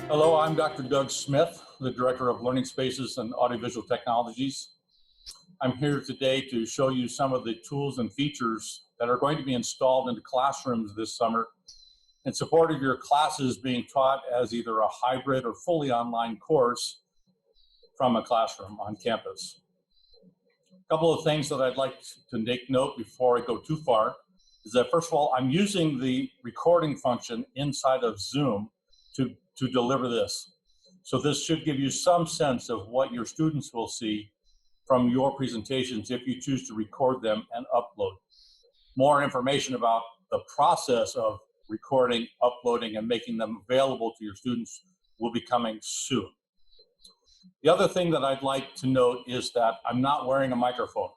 Hello, I'm Dr. Doug Smith, the Director of Learning Spaces and Audiovisual Technologies. I'm here today to show you some of the tools and features that are going to be installed into classrooms this summer in support of your classes being taught as either a hybrid or fully online course from a classroom on campus. A couple of things that I'd like to make note before I go too far is that, first of all, I'm using the recording function inside of Zoom to deliver this. So this should give you some sense of what your students will see from your presentations if you choose to record them and upload. More information about the process of recording, uploading, and making them available to your students will be coming soon. The other thing that I'd like to note is that I'm not wearing a microphone.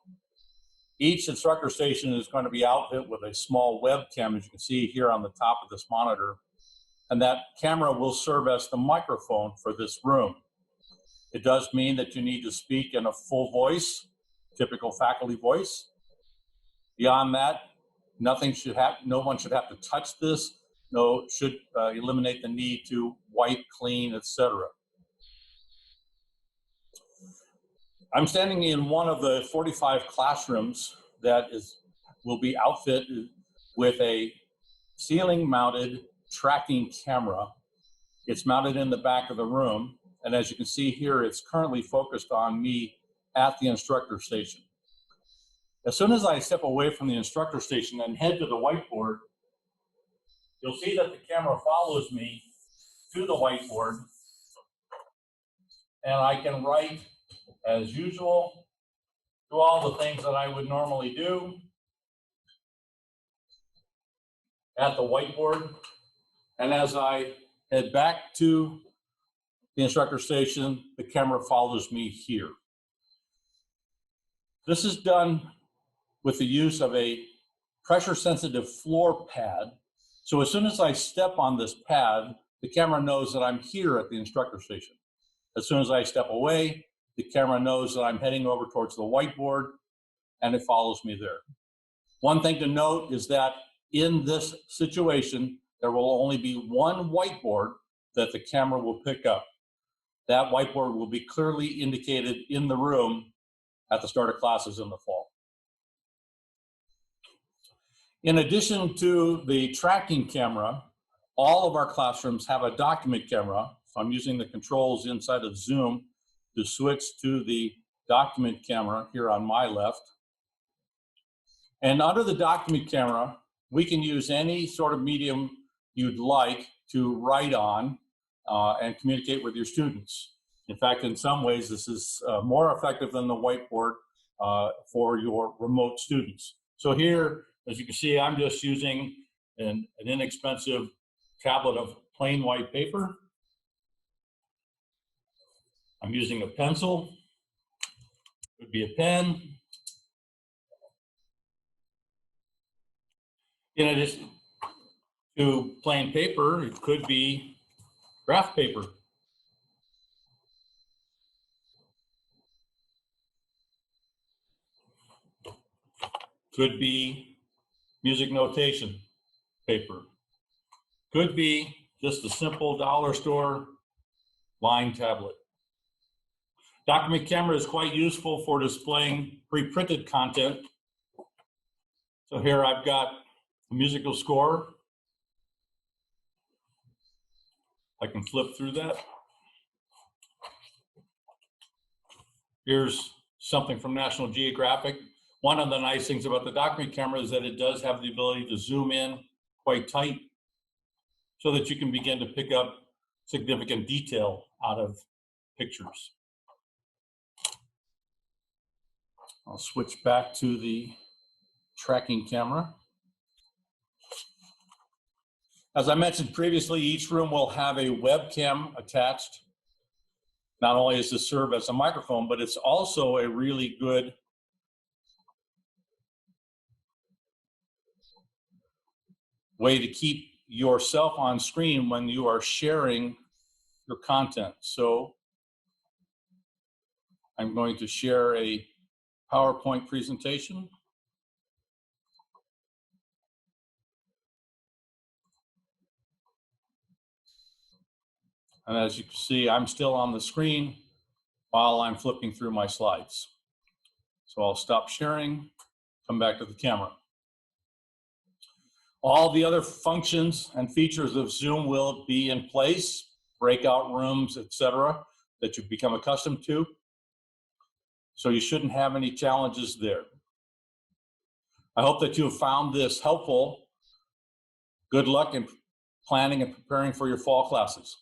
Each instructor station is going to be outfitted with a small webcam, as you can see here on the top of this monitor. And that camera will serve as the microphone for this room. It does mean that you need to speak in a full voice, typical faculty voice. Beyond that, no one should have to touch this. Should eliminate the need to wipe, clean, etc. I'm standing in one of the 45 classrooms that will be outfitted with a ceiling-mounted tracking camera. It's mounted in the back of the room, and as you can see here, it's currently focused on me at the instructor station. As soon as I step away from the instructor station and head to the whiteboard, you'll see that the camera follows me to the whiteboard, and I can write as usual, do all the things that I would normally do at the whiteboard. And as I head back to the instructor station, the camera follows me here. This is done with the use of a pressure-sensitive floor pad. So as soon as I step on this pad, the camera knows that I'm here at the instructor station. As soon as I step away, the camera knows that I'm heading over towards the whiteboard, and it follows me there. One thing to note is that in this situation, there will only be one whiteboard that the camera will pick up. That whiteboard will be clearly indicated in the room at the start of classes in the fall. In addition to the tracking camera, all of our classrooms have a document camera. So I'm using the controls inside of Zoom to switch to the document camera here on my left. And under the document camera, we can use any sort of medium you'd like to write on and communicate with your students. In fact, in some ways, this is more effective than the whiteboard for your remote students. So here, as you can see, I'm just using an inexpensive tablet of plain white paper. I'm using a pencil, could be a pen. In addition to plain paper, it could be graph paper. Could be music notation paper. Could be just a simple dollar store line tablet. Document camera is quite useful for displaying pre-printed content. So here I've got a musical score. I can flip through that. Here's something from National Geographic. One of the nice things about the document camera is that it does have the ability to zoom in quite tight so that you can begin to pick up significant detail out of pictures. I'll switch back to the tracking camera. As I mentioned previously, each room will have a webcam attached. Not only does this serve as a microphone, but it's also a really good way to keep yourself on screen when you are sharing your content. So I'm going to share a PowerPoint presentation. And as you can see, I'm still on the screen while I'm flipping through my slides. So I'll stop sharing, come back to the camera. All the other functions and features of Zoom will be in place, breakout rooms, etc., that you've become accustomed to. So you shouldn't have any challenges there. I hope that you have found this helpful. Good luck in planning and preparing for your fall classes.